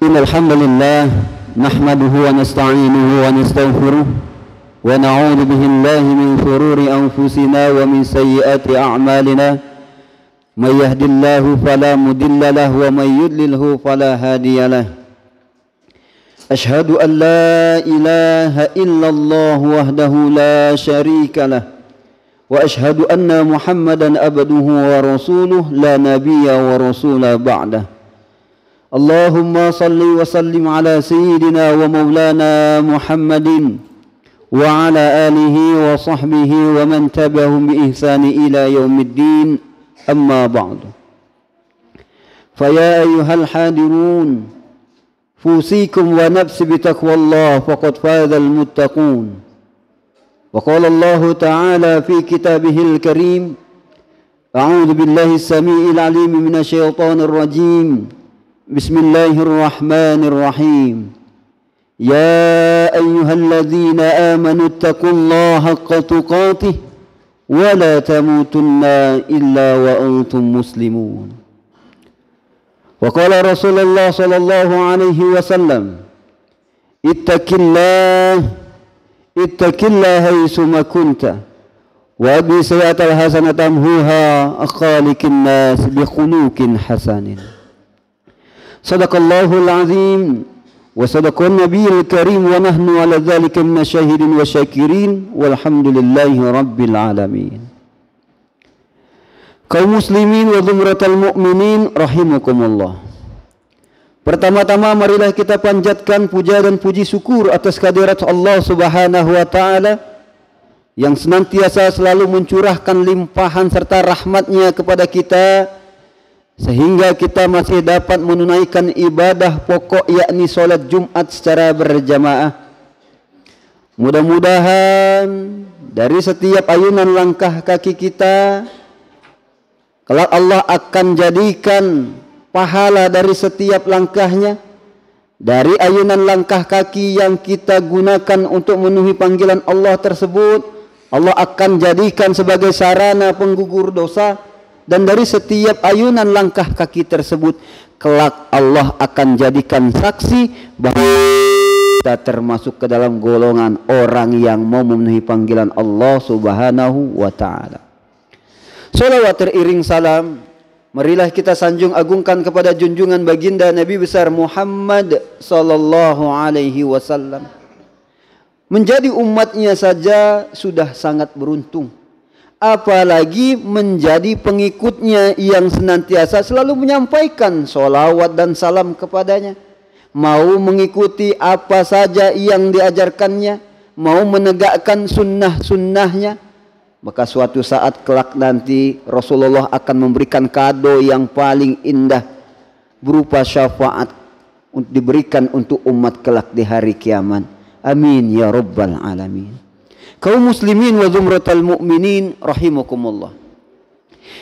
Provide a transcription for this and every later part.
إن الحمد لله نحمده ونستعينه ونستغفره ونعوذ بالله من شرور أنفسنا ومن سيئات أعمالنا من يهد الله فلا مضل له ومن يضلل فلا هادي له أشهد أن لا إله إلا الله وحده لا شريك له وأشهد أن محمدا عبده ورسوله لا نبي ورسول بعده اللهم صل وسلم على سيدنا ومولانا محمد وعلى آله وصحبه ومن تبعهم بإحسان إلى يوم الدين أما بعد فيا أيها الحاضرون فوصيكم ونفسي بتقوى الله فقد فاز المتقون وقال الله تعالى في كتابه الكريم أعوذ بالله السميع العليم من الشيطان الرجيم بسم الله الرحمن الرحيم يا أيها الذين آمنوا اتقوا الله حق تقاته ولا تموتن إلا وأنتم مسلمون وقال رسول الله صلى الله عليه وسلم اتق الله حيثما كنت وأبي سيئة الحسنة تمحوها خالق الناس بخلق حسن صدق الله العظيم وصدق النبي الكريم ونحن على ذلك من الشاهدين والشاكرين والحمد لله رب العالمين. Kaum muslimin wa zumratal mu'minin rahimakumullah. Pertama-tama marilah kita panjatkan puja dan puji syukur atas kehadirat Allah Subhanahu wa taala yang senantiasa selalu mencurahkan limpahan serta rahmatnya kepada kita sehingga kita masih dapat menunaikan ibadah pokok yakni solat Jumat secara berjamaah. Mudah-mudahan dari setiap ayunan langkah kaki kita kelak Allah akan jadikan pahala dari setiap langkahnya, dari ayunan langkah kaki yang kita gunakan untuk memenuhi panggilan Allah tersebut Allah akan jadikan sebagai sarana penggugur dosa. Dan dari setiap ayunan langkah kaki tersebut kelak Allah akan jadikan saksi bahwa kita termasuk ke dalam golongan orang yang mau memenuhi panggilan Allah Subhanahu wa taala. Salawat teriring salam marilah kita sanjung agungkan kepada junjungan baginda Nabi besar Muhammad sallallahu alaihi wasallam. Menjadi umatnya saja sudah sangat beruntung, apalagi menjadi pengikutnya yang senantiasa selalu menyampaikan sholawat dan salam kepadanya, mau mengikuti apa saja yang diajarkannya, mau menegakkan sunnah-sunnahnya, maka suatu saat kelak nanti Rasulullah akan memberikan kado yang paling indah berupa syafaat diberikan untuk umat kelak di hari kiamat. Amin ya rabbal alamin. Kaum muslimin wa zumratal mu'minin rahimakumullah.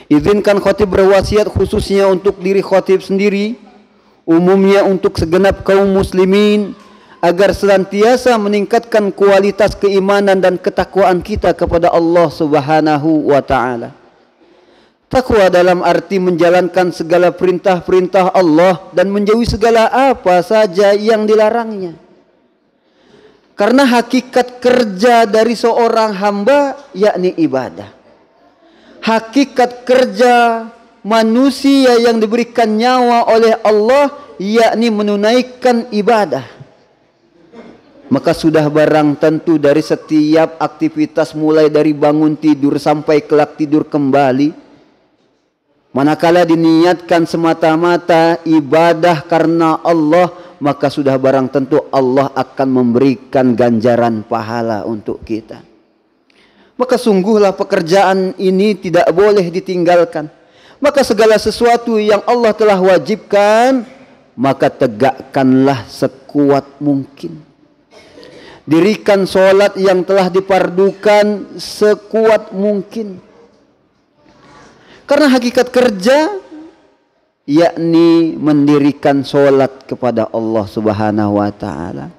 Izinkan khatib berwasiat khususnya untuk diri khatib sendiri, umumnya untuk segenap kaum muslimin agar senantiasa meningkatkan kualitas keimanan dan ketakwaan kita kepada Allah Subhanahu wa taala. Takwa dalam arti menjalankan segala perintah-perintah Allah dan menjauhi segala apa saja yang dilarangnya. Karena hakikat kerja dari seorang hamba yakni ibadah. Hakikat kerja manusia yang diberikan nyawa oleh Allah yakni menunaikan ibadah. Maka sudah barang tentu dari setiap aktivitas mulai dari bangun tidur sampai kelak tidur kembali, manakala diniatkan semata-mata ibadah karena Allah, maka sudah barang tentu Allah akan memberikan ganjaran pahala untuk kita. Maka sungguhlah pekerjaan ini tidak boleh ditinggalkan. Maka segala sesuatu yang Allah telah wajibkan, maka tegakkanlah sekuat mungkin. Dirikan solat yang telah dipardukan sekuat mungkin. Karena hakikat kerja yakni mendirikan solat kepada Allah Subhanahu wa taala.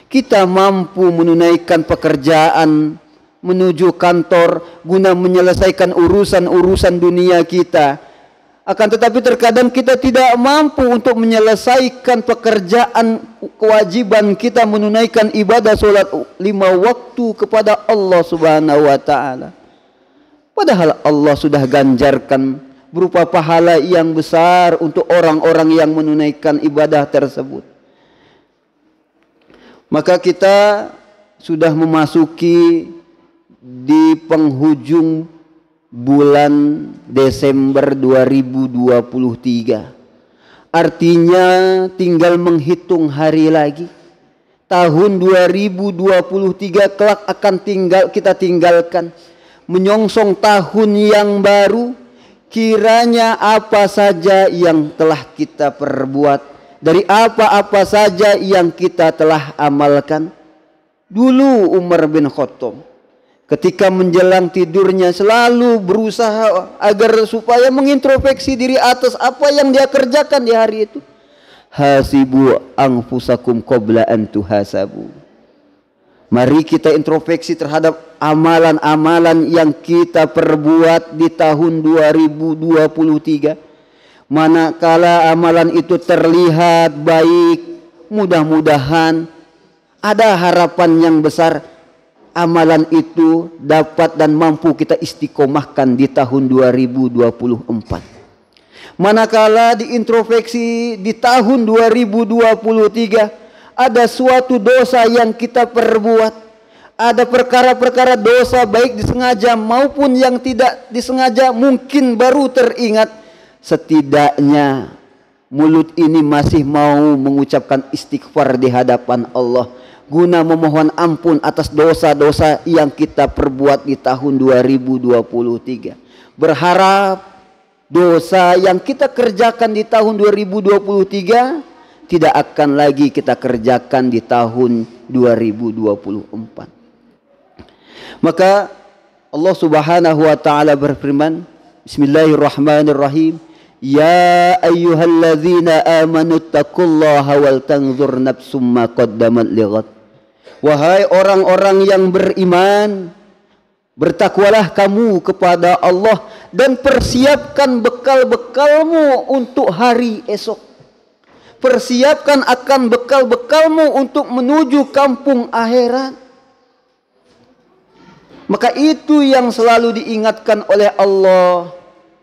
Kita mampu menunaikan pekerjaan menuju kantor guna menyelesaikan urusan-urusan dunia kita Akan tetapi terkadang kita tidak mampu untuk menyelesaikan pekerjaan kewajiban kita menunaikan ibadah solat 5 waktu kepada Allah Subhanahu wa taala. Padahal Allah sudah ganjarkan berupa pahala yang besar untuk orang-orang yang menunaikan ibadah tersebut. Maka kita sudah memasuki di penghujung bulan Desember 2023. Artinya tinggal menghitung hari lagi. Tahun 2023 kelak akan kita tinggalkan. Menyongsong tahun yang baru. Kiranya apa saja yang telah kita perbuat, dari apa-apa saja yang kita telah amalkan. Dulu Umar bin Khattab ketika menjelang tidurnya selalu berusaha agar supaya mengintrospeksi diri atas apa yang dia kerjakan di hari itu. Hasibu anfusakum qabla an tuhasabu. Mari kita introspeksi terhadap amalan-amalan yang kita perbuat di tahun 2023. Manakala amalan itu terlihat baik, mudah-mudahan ada harapan yang besar amalan itu dapat dan mampu kita istiqomahkan di tahun 2024. Manakala diintrospeksi di tahun 2023 ada suatu dosa yang kita perbuat, ada perkara-perkara dosa baik disengaja maupun yang tidak disengaja mungkin baru teringat, setidaknya mulut ini masih mau mengucapkan istighfar di hadapan Allah guna memohon ampun atas dosa-dosa yang kita perbuat di tahun 2023. Berharap dosa yang kita kerjakan di tahun 2023 tidak akan lagi kita kerjakan di tahun 2024. Maka Allah Subhanahu wa taala berfirman, Bismillahirrahmanirrahim. Ya ayyuhalladzina amanu taqullaha wal tanzur nafsum ma qaddamat lighad. Wahai orang-orang yang beriman, bertakwalah kamu kepada Allah dan persiapkan bekal-bekalmu untuk hari esok. Persiapkan akan bekal-bekalmu untuk menuju kampung akhirat. Maka itu yang selalu diingatkan oleh Allah.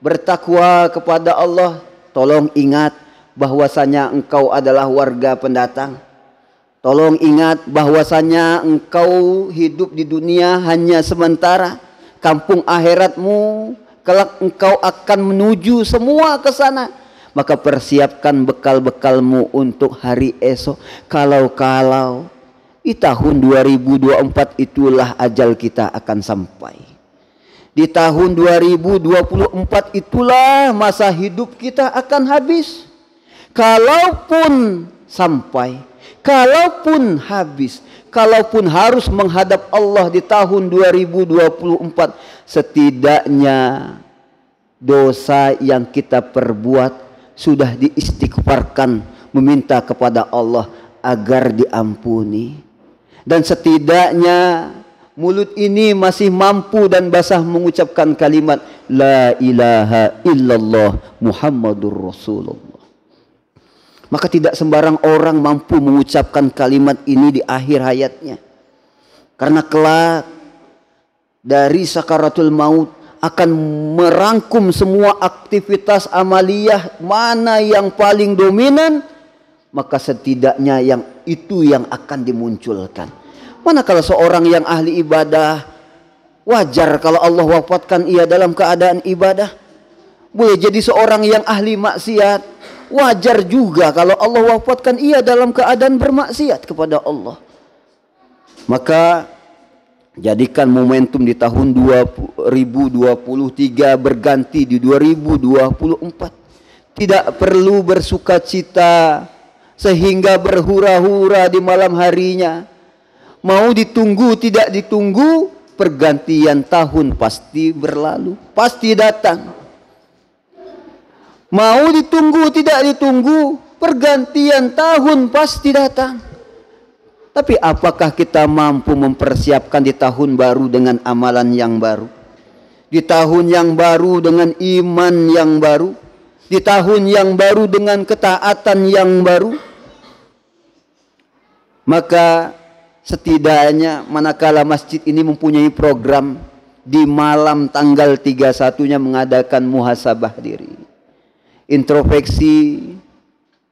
Bertakwa kepada Allah. Tolong ingat bahwasanya engkau adalah warga pendatang. Tolong ingat bahwasanya engkau hidup di dunia hanya sementara. Kampung akhiratmu kelak engkau akan menuju semua ke sana. Maka persiapkan bekal-bekalmu untuk hari esok. Kalau-kalau di tahun 2024 itulah ajal kita akan sampai. Di tahun 2024 itulah masa hidup kita akan habis. Kalaupun sampai, kalaupun habis, kalaupun harus menghadap Allah di tahun 2024, setidaknya dosa yang kita perbuat sudah diistighfarkan, meminta kepada Allah agar diampuni. Dan setidaknya mulut ini masih mampu dan basah mengucapkan kalimat La ilaha illallah Muhammadur Rasulullah. Maka tidak sembarang orang mampu mengucapkan kalimat ini di akhir hayatnya. Karena kelak dari sakaratul maut akan merangkum semua aktivitas amaliyah mana yang paling dominan, maka setidaknya yang itu yang akan dimunculkan. Manakala seorang yang ahli ibadah, wajar kalau Allah wafatkan ia dalam keadaan ibadah. Boleh jadi seorang yang ahli maksiat, wajar juga kalau Allah wafatkan ia dalam keadaan bermaksiat kepada Allah. Maka jadikan momentum di tahun 2023 berganti di 2024. Tidak perlu bersukacita sehingga berhura-hura di malam harinya. Mau ditunggu tidak ditunggu, pergantian tahun pasti berlalu, pasti datang. Mau ditunggu tidak ditunggu, pergantian tahun pasti datang. Tapi apakah kita mampu mempersiapkan di tahun baru dengan amalan yang baru? Di tahun yang baru dengan iman yang baru? di tahun yang baru dengan ketaatan yang baru, maka setidaknya manakala masjid ini mempunyai program di malam tanggal 31-nya mengadakan muhasabah diri, introspeksi,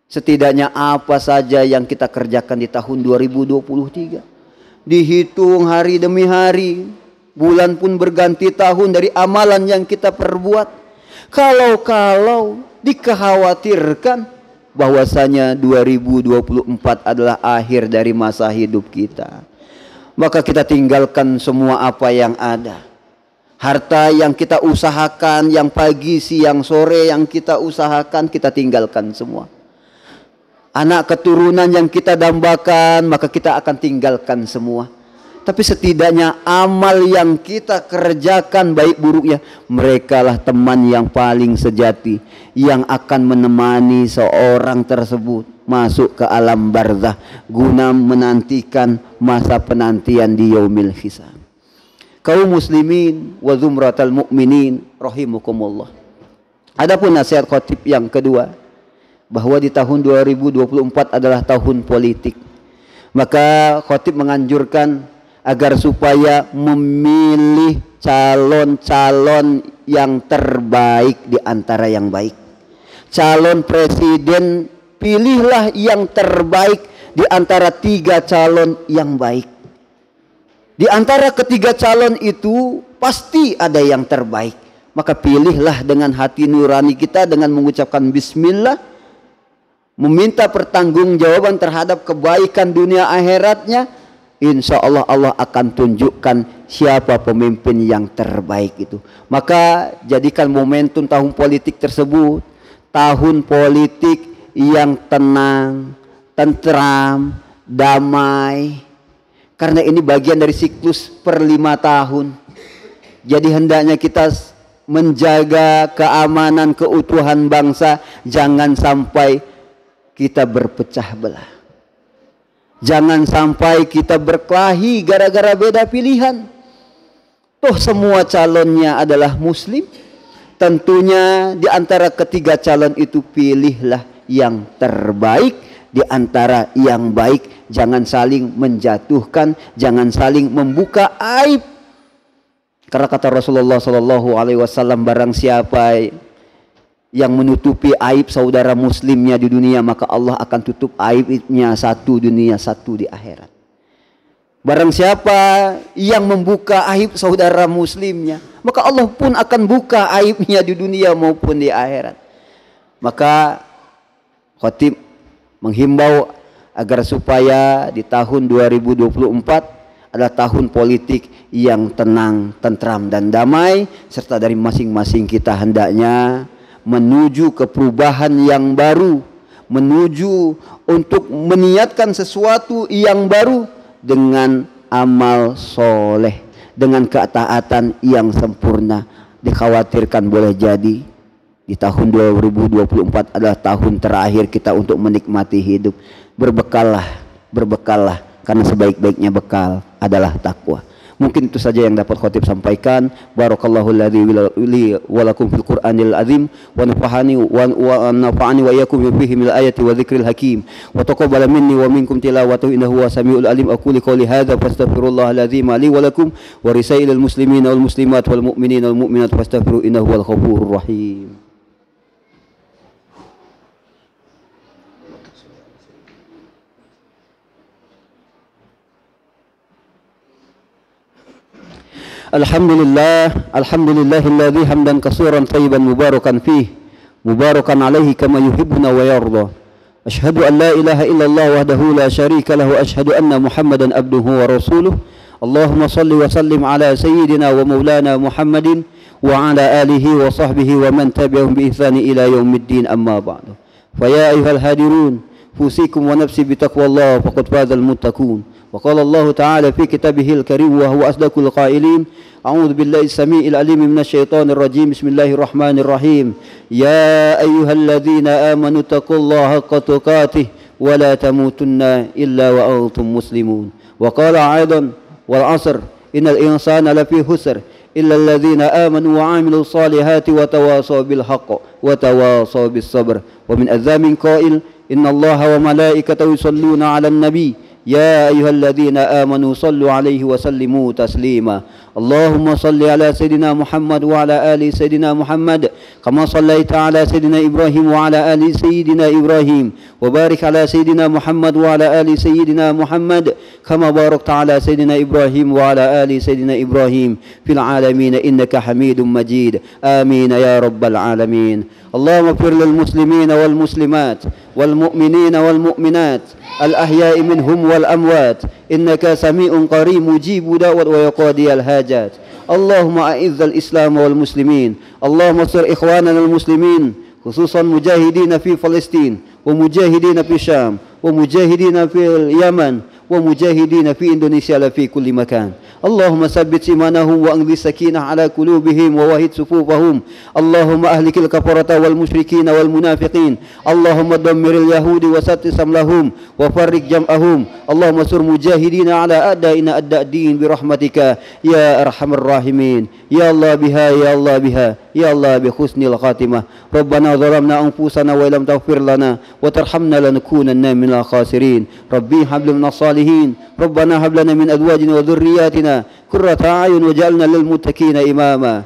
setidaknya apa saja yang kita kerjakan di tahun 2023. Dihitung hari demi hari, bulan pun berganti tahun dari amalan yang kita perbuat. Kalau dikhawatirkan bahwasanya 2024 adalah akhir dari masa hidup kita, maka kita tinggalkan semua apa yang ada. Harta yang kita usahakan, yang pagi, siang, sore yang kita usahakan, kita tinggalkan semua. Anak keturunan yang kita dambakan, maka kita akan tinggalkan semua. Tapi setidaknya amal yang kita kerjakan baik buruknya, merekalah teman yang paling sejati yang akan menemani seorang tersebut masuk ke alam barzah guna menantikan masa penantian di yaumil hisab. Kaum muslimin wa zumratal mu'minin rahimukumullah. Adapun nasihat khatib yang kedua, bahwa di tahun 2024 adalah tahun politik, maka khatib menganjurkan agar supaya memilih calon-calon yang terbaik di antara yang baik. Calon presiden, pilihlah yang terbaik di antara 3 calon yang baik. Di antara ketiga calon itu pasti ada yang terbaik. Maka pilihlah dengan hati nurani kita dengan mengucapkan bismillah, meminta pertanggungjawaban terhadap kebaikan dunia akhiratnya. Insya Allah Allah akan tunjukkan siapa pemimpin yang terbaik itu. Maka jadikan momentum tahun politik tersebut tahun politik yang tenang, tentram, damai. Karena ini bagian dari siklus per 5 tahun. Jadi hendaknya kita menjaga keamanan keutuhan bangsa, jangan sampai kita berpecah belah. Jangan sampai kita berkelahi gara-gara beda pilihan. Toh semua calonnya adalah muslim. Tentunya di antara ketiga calon itu pilihlah yang terbaik di antara yang baik. Jangan saling menjatuhkan, jangan saling membuka aib. Karena kata Rasulullah SAW, barang siapa yang menutupi aib saudara muslimnya di dunia, maka Allah akan tutup aibnya satu dunia, satu di akhirat. Barang siapa yang membuka aib saudara muslimnya, maka Allah pun akan buka aibnya di dunia maupun di akhirat. Maka khatib menghimbau agar supaya di tahun 2024 adalah tahun politik yang tenang, tentram dan damai, serta dari masing-masing kita hendaknya menuju ke perubahan yang baru, menuju untuk meniatkan sesuatu yang baru dengan amal soleh, dengan ketaatan yang sempurna. Dikhawatirkan boleh jadi di tahun 2024 adalah tahun terakhir kita untuk menikmati hidup. Berbekallah, karena sebaik-baiknya bekal adalah takwa. Mungkin itu saja yang dapat khatib sampaikan. Barakallahu li wa lakum fil Qur'anil azim wa nafa'ani wa iyyakum bihi min ayati wa dzikril hakim wa taqabbala minni wa minkum tilawatahu innahu huwas samiul alim. Aqulu qouli hadza fastaghfirullahal azim li wa lakum wa risailil muslimina wal muslimat wal mu'minina wal mu'minat fastaghfiru innahu huwal ghafurur rahim. Alhamdulillahilladzi hamdan katsiran thayyiban mubarakan fih mubarakan alaihi kama yuhibbuna wa yarda. Asyhadu an la ilaha illallah wahdahu la syarika lahu, asyhadu anna Muhammadan abduhu wa rasuluh. Allahumma salli wa sallim ala sayyidina wa maulana Muhammadin wa ala alihi wa sahbihi wa man tabi'ahum bi ihsani ila yaumiddin, amma ba'du. Fa ya ayyuhal hadirun, fusikum wa nafsi bi taqwallah faqad fazal muttaqun. وقال الله تعالى في كتابه الكريم وهو أصدق القائلين: أعوذ بالله السميع العليم من الشيطان الرجيم بسم الله الرحمن الرحيم يا أيها الذين آمنوا اتقوا الله حق تقاته ولا تموتن إلا وأنتم مسلمون. وقال أيضا: والعصر إن الإنسان لفي خسر إلا الذين آمنوا وعملوا الصالحات وتواصوا بالحق وتواصوا بالصبر. ومن أذان قائل إن الله وملائكته يصلون على النبي يا أيها الذين آمنوا صلوا عليه وسلموا تسليما. اللهم صل على سيدنا محمد وعلى آل سيدنا محمد كما صليت على سيدنا إبراهيم وعلى آل سيدنا إبراهيم، وبارك على سيدنا محمد وعلى آل سيدنا محمد كما باركت على سيدنا إبراهيم وعلى آل سيدنا إبراهيم في العالمين إنك حميد مجيد. آمين يا رب العالمين. اللهم اغفر للمسلمين والمسلمات والمؤمنين والمؤمنات الأحياء منهم والأموات إنك سميع قريب مجيب دعوة ويقاضي الحاجات. اللهم أعز الإسلام والمسلمين، اللهم انصر إخواننا المسلمين خصوصا مجاهدين في فلسطين ومجاهدين في الشام ومجاهدين في اليمن ومجاهدين في إندونيسيا في كل مكان. اللهم ثبت إيمانهم وأنزل السكينة على قلوبهم ووحد صفوفهم. اللهم أهلك الكفرة والمشركين والمنافقين. اللهم دمر اليهود وسد سملهم وفرق جمعهم. اللهم انصر مجاهدين على أعدائنا أعداء الدين برحمتك يا أرحم الراحمين. يا الله بها يا الله بها يا الله بحسن الخاتمة. ربنا ظلمنا أنفسنا وإن لم تغفر لنا وترحمنا لنكونن من الخاسرين. ربي هب لنا الصالحين. ربنا هب لنا من أزواجنا وذرياتنا قرة أعين وجعلنا للمتقين إماما.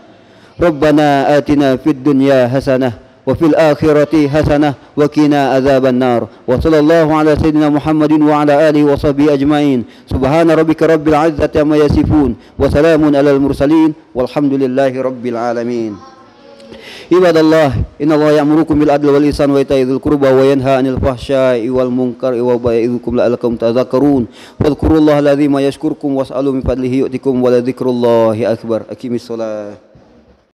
ربنا آتنا في الدنيا حسنة وفي الآخرة حسنة وقنا عذاب النار. وصلى الله على سيدنا محمد وعلى آله وصحبه أجمعين. سبحان ربك رب العزة عما يصفون وسلام على المرسلين والحمد لله رب العالمين. عباد الله إن الله يأمركم بالعدل والإحسان وإيتاء ذي القربى وينهى عن الفحشاء والمنكر ويعظكم لعلكم تذكرون. فاذكروا الله العظيم يشكركم واسألوا من فضله يؤتكم ولذكر الله أكبر. أقيموا الصلاة.